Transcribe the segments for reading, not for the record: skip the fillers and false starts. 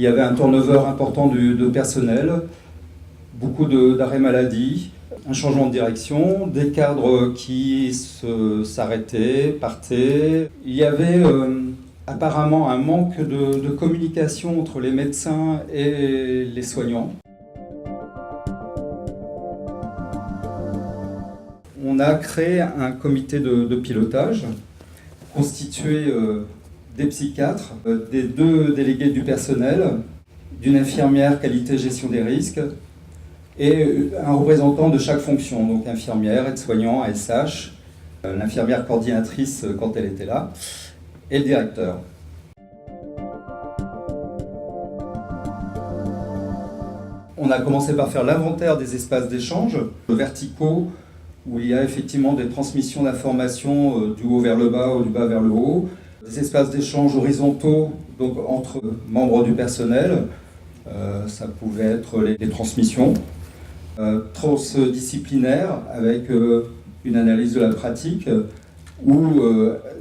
Il y avait un turnover important de personnel, beaucoup d'arrêts maladie, un changement de direction, des cadres qui s'arrêtaient, partaient. Il y avait apparemment un manque de communication entre les médecins et les soignants. On a créé un comité de pilotage constitué des psychiatres, des 2 délégués du personnel, d'une infirmière qualité-gestion des risques et un représentant de chaque fonction, donc infirmière, aide-soignant, ASH, l'infirmière coordinatrice quand elle était là, et le directeur. On a commencé par faire l'inventaire des espaces d'échange verticaux, où il y a effectivement des transmissions d'informations du haut vers le bas ou du bas vers le haut, des espaces d'échange horizontaux donc entre membres du personnel, ça pouvait être les transmissions, transdisciplinaires avec une analyse de la pratique, ou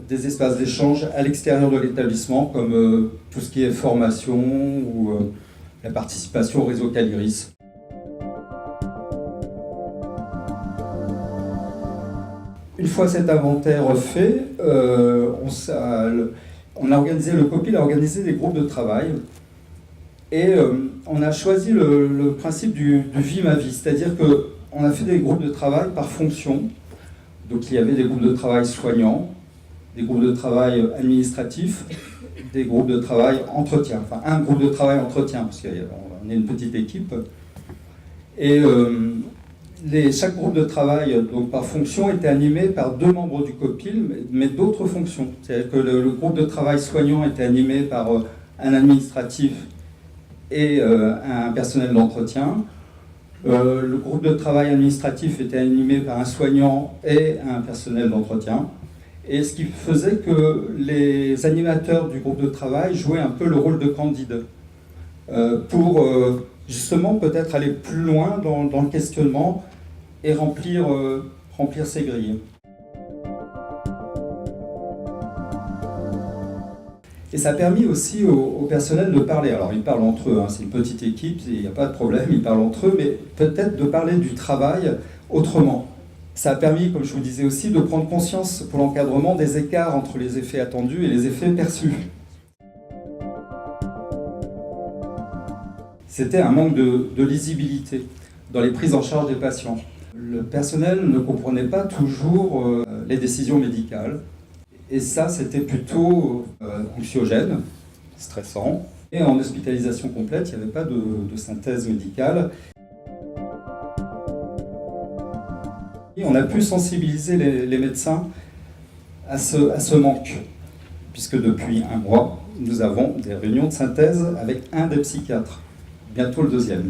des espaces d'échange à l'extérieur de l'établissement comme tout ce qui est formation ou la participation au réseau Caliris. Une fois cet inventaire fait, on a organisé, le COPIL a organisé des groupes de travail et on a choisi le principe du vie ma vie, c'est-à-dire qu'on a fait des groupes de travail par fonction. Donc il y avait des groupes de travail soignants, des groupes de travail administratifs, des groupes de travail entretien, enfin un groupe de travail entretien, parce qu'on est une petite équipe. Et chaque groupe de travail, donc par fonction, était animé par 2 membres du COPIL, mais d'autres fonctions. C'est-à-dire que le groupe de travail soignant était animé par un administratif et un personnel d'entretien. Le groupe de travail administratif était animé par un soignant et un personnel d'entretien. Et ce qui faisait que les animateurs du groupe de travail jouaient un peu le rôle de candide pour justement peut-être aller plus loin dans le questionnement et remplir ces grilles. Et ça a permis aussi au personnel de parler. Alors ils parlent entre eux, hein, c'est une petite équipe, il n'y a pas de problème, ils parlent entre eux, mais peut-être de parler du travail autrement. Ça a permis, comme je vous disais aussi, de prendre conscience pour l'encadrement des écarts entre les effets attendus et les effets perçus. C'était un manque de lisibilité dans les prises en charge des patients. Le personnel ne comprenait pas toujours les décisions médicales. Et ça, c'était plutôt anxiogène, stressant. Et en hospitalisation complète, il n'y avait pas de synthèse médicale. Et on a pu sensibiliser les médecins à ce manque, puisque depuis 1 mois, nous avons des réunions de synthèse avec un des psychiatres, bientôt le 2e.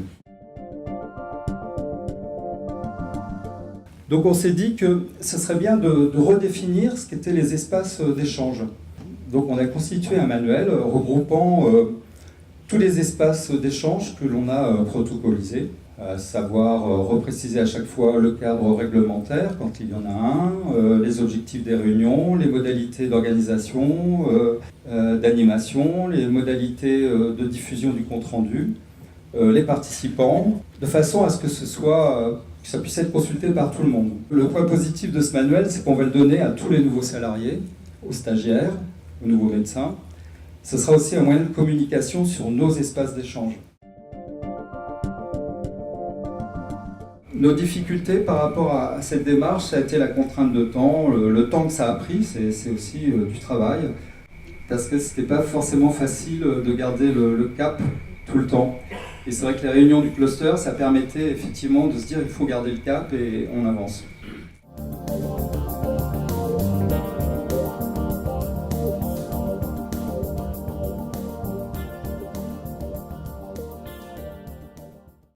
Donc on s'est dit que ce serait bien de redéfinir ce qu'étaient les espaces d'échange. Donc on a constitué un manuel regroupant tous les espaces d'échange que l'on a protocolisés, à savoir repréciser à chaque fois le cadre réglementaire quand il y en a un, les objectifs des réunions, les modalités d'organisation, d'animation, les modalités de diffusion du compte-rendu, les participants, de façon à ce que que ça puisse être consulté par tout le monde. Le point positif de ce manuel, c'est qu'on va le donner à tous les nouveaux salariés, aux stagiaires, aux nouveaux médecins. Ce sera aussi un moyen de communication sur nos espaces d'échange. Nos difficultés par rapport à cette démarche, ça a été la contrainte de temps, le temps que ça a pris, c'est aussi du travail, parce que c'était pas forcément facile de garder le cap tout le temps. Et c'est vrai que les réunions du cluster, ça permettait effectivement de se dire il faut garder le cap et on avance.